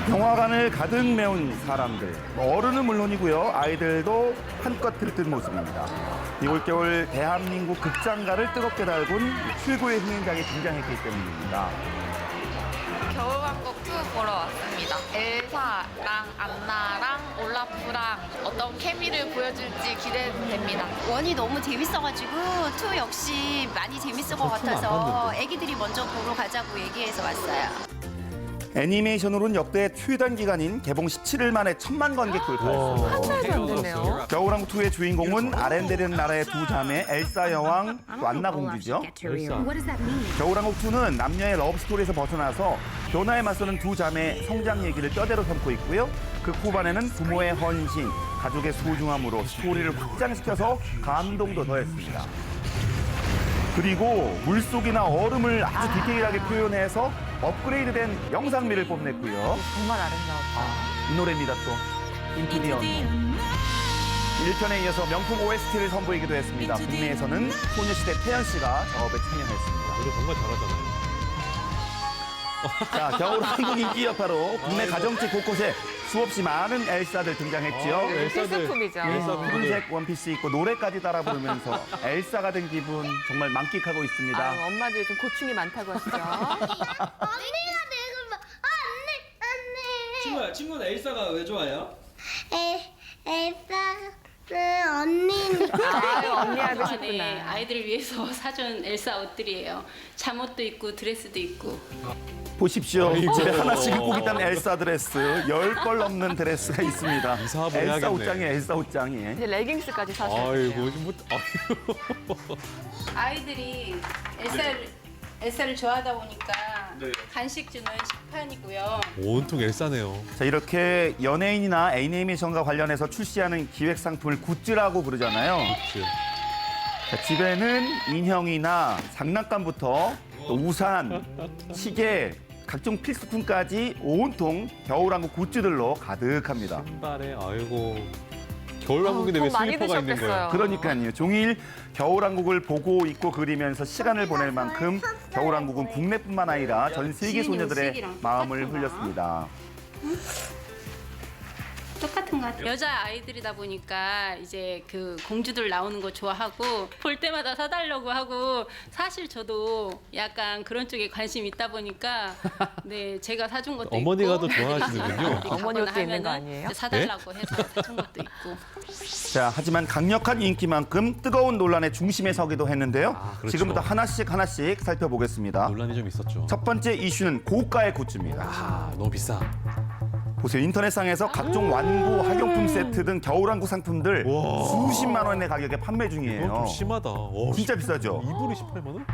영화관을 가득 메운 사람들, 어른은 물론이고요. 아이들도 한껏 들뜬 모습입니다. 이 올겨울 대한민국 극장가를 뜨겁게 달군 최고의 흥행작이 등장했기 때문입니다. 겨울왕국 2 보러 왔습니다. 엘사랑 안나랑 올라프랑 어떤 케미를 보여줄지 기대됩니다. 원이 너무 재밌어가지고 투 역시 많이 재밌을 것 같아서 애기들이 먼저 보러 가자고 얘기해서 왔어요. 애니메이션으로는 역대 최단 기간인 개봉 17일 만에 1,000만 관객 돌파했습니다. 한 달도 안 됐네요. 겨울왕국 2의 주인공은 아렌데르 나라의 두 자매 엘사 여왕, 또 안나 공주죠. 겨울왕국 2는 남녀의 러브스토리에서 벗어나서 변화에 맞서는 두 자매의 성장 얘기를 뼈대로 삼고 있고요. 그 후반에는 부모의 헌신, 가족의 소중함으로 스토리를 확장시켜서 감동도 더했습니다. 그리고 물속이나 얼음을 아주 디테일하게 표현해서 업그레이드된 영상미를 뽐냈고요. 정말 아름다웠다. 이 노래입니다 또. 인투 디 언. 1편에 이어서 명품 OST를 선보이기도 했습니다. 국내에서는 소녀시대 태연 씨가 작업에 참여했습니다. 노래 정말 잘하잖아요. 자, 겨울왕국 인기 여파로 국내 가정집 곳곳에 수없이 많은 엘사들 등장했지요. 엘사들. 필수품이죠. 엘사 푸른색 원피스 입고 노래까지 따라 부르면서 엘사가 된 기분 정말 만끽하고 있습니다. 아유, 엄마도 요즘 고충이 많다고 하시죠. 언니가 내가 막 안돼 친구는 엘사가 왜 좋아해요? 엘사는 언니니까. 아유, 언니 하고 안에 싶구나. 아이들을 위해서 사준 엘사 옷들이에요. 잠옷도 있고 드레스도 있고. 보십시오. 아이고. 집에 하나씩 입고 있던 엘사 드레스, 10벌 넘는 드레스가 있습니다. 이사하면 엘사 해야겠네. 옷장이에요, 엘사 옷장이. 이제 레깅스까지 사셔야 아이고, 돼요. 뭐, 아이고. 아이들이 엘사를 좋아하다 보니까 간식 주는 식판이고요. 온통 엘사네요. 자, 이렇게 연예인이나 애니메이션과 관련해서 출시하는 기획 상품을 굿즈라고 부르잖아요. 그치. 자, 집에는 인형이나 장난감부터 또 우산, 시계, 각종 필수품까지 온통 겨울왕국 굿즈들로 가득합니다. 신발에, 아이고. 겨울왕국인데 왜 돈 많이 슬리퍼가 있는 드셨겠어요. 거예요? 그러니까요. 종일 겨울왕국을 보고 있고 그리면서 시간을 보낼 만큼 겨울왕국은 국내뿐만 아니라 전 세계 소녀들의 마음을 흘렸습니다. 똑같은 것 같아요. 여자 아이들이다 보니까 이제 그 공주들 나오는 거 좋아하고 볼 때마다 사달라고 하고 사실 저도 약간 그런 쪽에 관심 있다 보니까 네 제가 사준 것도 어머니가 있고 더 좋아하시는군요. 어디 어머니 가거나 옷도 있는 거 하면은 아니에요? 이제 사달라고 해서 사준 것도 있고. 자, 하지만 강력한 인기만큼 뜨거운 논란의 중심에 서기도 했는데요. 아, 그렇죠. 지금부터 하나씩 살펴보겠습니다. 논란이 좀 있었죠. 첫 번째 이슈는 고가의 굿즈입니다. 아, 너무 비싸. 보세요. 인터넷상에서 각종 완구, 학용품 세트 등 겨울왕국 상품들 와. 수십만 원의 가격에 판매 이건 중이에요. 좀 심하다. 진짜 비싸죠? 이불이 18만 원?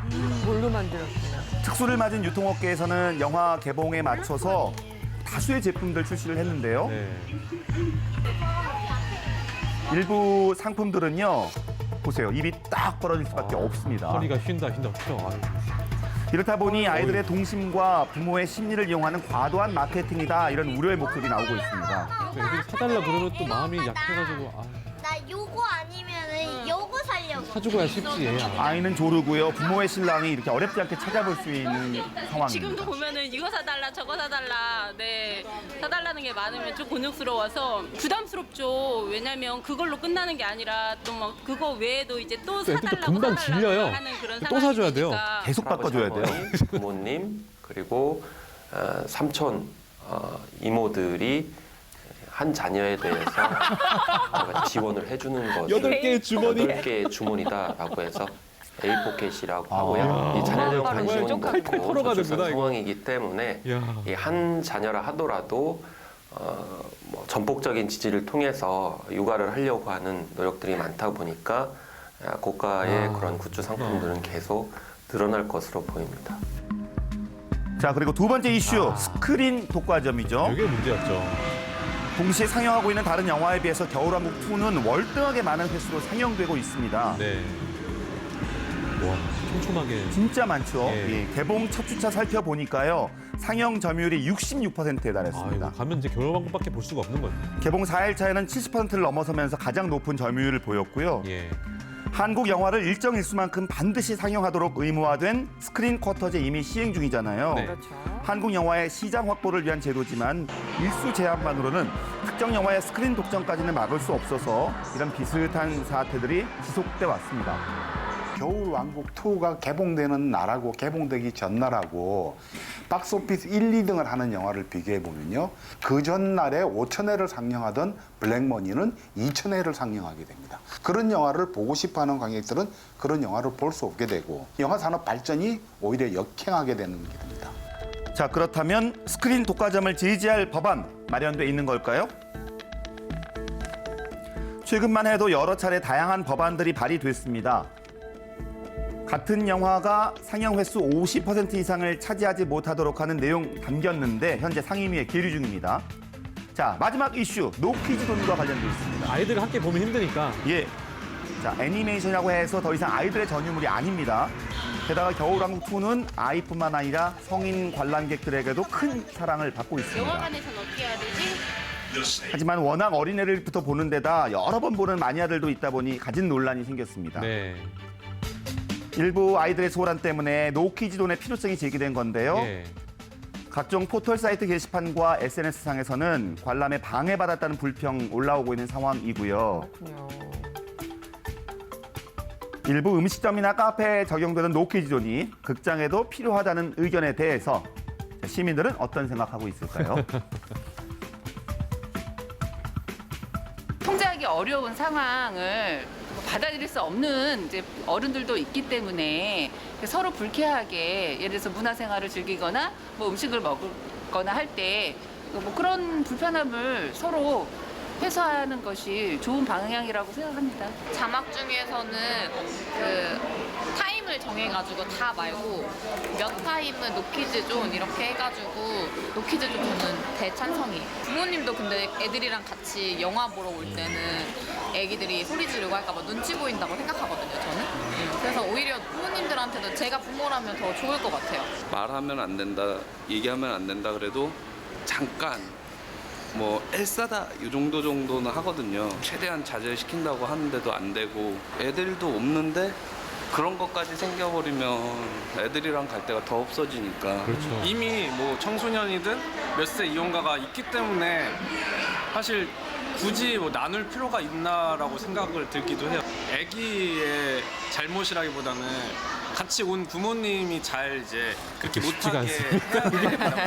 뭘로 만들었구나. 특수를 맞은 유통업계에서는 영화 개봉에 맞춰서 다수의 제품들 출시를 했는데요. 네. 일부 상품들은요. 보세요. 입이 딱 벌어질 수밖에 없습니다. 허리가 휜다. 아이고. 이렇다 보니 아이들의 동심과 부모의 심리를 이용하는 과도한 마케팅이다. 이런 우려의 목소리 나오고 있습니다. 애들이 사달라 그러면 또 마음이 약해가지고 나 요거 아니면은 요거 살려고. 사주고야 쉽지 얘야. 아이는 조르고요. 부모의 신랑이 이렇게 어렵지 않게 찾아볼 수 있는 상황입니다. 지금도 보면은 이거 사달라 저거 사달라 네 사달라는 게 많으면 좀 곤욕스러워서 부담스럽죠. 왜냐면 그걸로 끝나는 게 아니라 또 막 그거 외에도 이제 또 애들도 사달라고 금방 사달라고 질려요. 하는 그런 또 사줘야 돼요. 상황이니까. 계속 바꿔줘야 돼요. 할아버지, 부모님 그리고 삼촌 이모들이 한 자녀에 대해서 지원을 해주는 거죠. 8개의 주머니. 8개의 주머니다라고 해서 A 포켓이라고 하고요. 이 자녀들 관심은 좀 칼칼 높고 털어가는구나, 저출산 이거. 상황이기 때문에 야. 이 한 자녀라 하더라도 뭐 전폭적인 지지를 통해서 육아를 하려고 하는 노력들이 많다 보니까 고가의 그런 굿즈 상품들은 계속 늘어날 것으로 보입니다. 자, 그리고 두 번째 이슈 스크린 독과점이죠. 이게 문제였죠. 동시에 상영하고 있는 다른 영화에 비해서 겨울왕국 2는 월등하게 많은 횟수로 상영되고 있습니다. 네. 와, 촘촘하게. 진짜 많죠. 예. 예, 개봉 첫 주차 살펴보니까요. 상영 점유율이 66%에 달했습니다. 아이고, 가면 이제 겨울왕국밖에 볼 수가 없는 거예요. 개봉 4일 차에는 70%를 넘어서면서 가장 높은 점유율을 보였고요. 예. 한국 영화를 일정 일수만큼 반드시 상영하도록 의무화된 스크린 쿼터제 이미 시행 중이잖아요. 네. 그렇죠. 한국 영화의 시장 확보를 위한 제도지만 일수 제한만으로는 특정 영화의 스크린 독점까지는 막을 수 없어서 이런 비슷한 사태들이 지속돼 왔습니다. 겨울왕국 2가 개봉되는 날하고 개봉되기 전날하고 박스오피스 1, 2등을 하는 영화를 비교해 보면요. 그 전날에 5,000회를 상영하던 블랙머니는 2,000회를 상영하게 됩니다. 그런 영화를 보고 싶어하는 관객들은 그런 영화를 볼 수 없게 되고 영화 산업 발전이 오히려 역행하게 되는 길입니다. 자, 그렇다면 스크린 독과점을 제지할 법안 마련돼 있는 걸까요? 최근만 해도 여러 차례 다양한 법안들이 발의됐습니다. 같은 영화가 상영 횟수 50% 이상을 차지하지 못하도록 하는 내용 담겼는데 현재 상임위에 계류 중입니다. 자, 마지막 이슈 노키즈돈과 관련돼 있습니다. 아이들 함께 보면 힘드니까. 예. 자, 애니메이션이라고 해서 더 이상 아이들의 전유물이 아닙니다. 게다가 겨울왕국 2는 아이뿐만 아니라 성인 관람객들에게도 큰 사랑을 받고 있습니다. 영화관에서는 어떻게 해야 되지? 하지만 워낙 어린애들부터 보는 데다 여러 번 보는 마니아들도 있다 보니 가진 논란이 생겼습니다. 네. 일부 아이들의 소란 때문에 노키즈돈의 필요성이 제기된 건데요. 예. 각종 포털 사이트 게시판과 SNS상에서는 관람에 방해받았다는 불평 올라오고 있는 상황이고요. 그렇군요. 일부 음식점이나 카페에 적용되는 노키즈돈이 극장에도 필요하다는 의견에 대해서 시민들은 어떤 생각하고 있을까요? 통제하기 어려운 상황을 받아들일 수 없는 이제 어른들도 있기 때문에 서로 불쾌하게 예를 들어서 문화생활을 즐기거나 뭐 음식을 먹거나 할 때 뭐 그런 불편함을 서로 해소하는 것이 좋은 방향이라고 생각합니다. 자막 중에서는 그 타임을 정해가지고 다 말고 몇 타임은 노키즈존 이렇게 해가지고 노키즈존 저는 대찬성이에요. 부모님도 근데 애들이랑 같이 영화 보러 올 때는 애기들이 소리 지르고 할까봐 눈치 보인다고 생각하거든요, 저는. 그래서 오히려 부모님들한테도 제가 부모라면 더 좋을 것 같아요. 말하면 안 된다, 얘기하면 안 된다 그래도 잠깐 뭐 엘사다 이 정도는 하거든요. 최대한 자제시킨다고 하는데도 안 되고 애들도 없는데 그런 것까지 생겨버리면 애들이랑 갈 데가 더 없어지니까. 그렇죠. 이미 뭐 청소년이든 몇 세 이용가가 있기 때문에 사실 굳이 뭐 나눌 필요가 있나라고 생각을 들기도 해요. 애기의 잘못이라기보다는 같이 온 부모님이 잘 이제 그렇게 쉽지가 못하게 않습니다.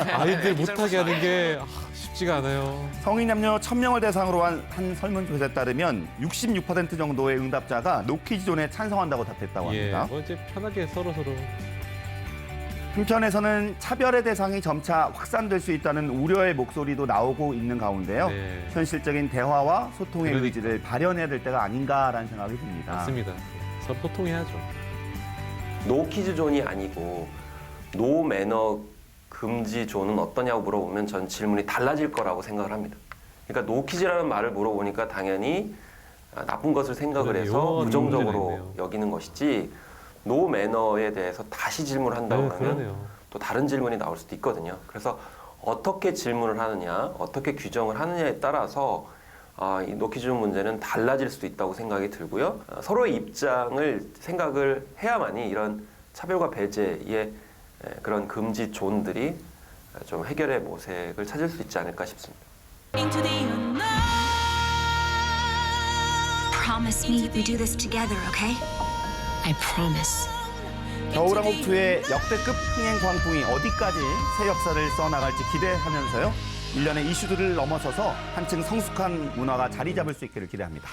해야 아이들 못하게 하는 게 쉽지가 않아요. 성인 남녀 1,000명을 대상으로 한 설문조사에 따르면 66% 정도의 응답자가 노키즈존에 찬성한다고 답했다고 예. 합니다. 뭐 이제 편하게 서로. 한편에서는 차별의 대상이 점차 확산될 수 있다는 우려의 목소리도 나오고 있는 가운데요. 네. 현실적인 대화와 소통의 그러니까. 의지를 발현해야 될 때가 아닌가라는 생각이 듭니다. 맞습니다. 서로 소통해야죠. 노키즈 존이 아니고 노 매너 금지 존은 어떠냐고 물어보면 전 질문이 달라질 거라고 생각을 합니다. 그러니까 노키즈라는 말을 물어보니까 당연히 나쁜 것을 생각을 해서 용어가 부정적으로 있네요. 여기는 것이지 노 매너에 대해서 다시 질문을 한다고 하면 그러네요. 또 다른 질문이 나올 수도 있거든요. 그래서 어떻게 질문을 하느냐, 어떻게 규정을 하느냐에 따라서 이 노키즈 존 문제는 달라질 수도 있다고 생각이 들고요. 서로의 입장을 생각을 해야만이 이런 차별과 배제의 그런 금지 존들이 좀 해결의 모색을 찾을 수 있지 않을까 싶습니다. Promise me we do this together, okay? I promise. 겨울왕국 2의 역대급 흥행 광풍이 어디까지 새 역사를 써나갈지 기대하면서요. 일련의 이슈들을 넘어서서 한층 성숙한 문화가 자리 잡을 수 있기를 기대합니다.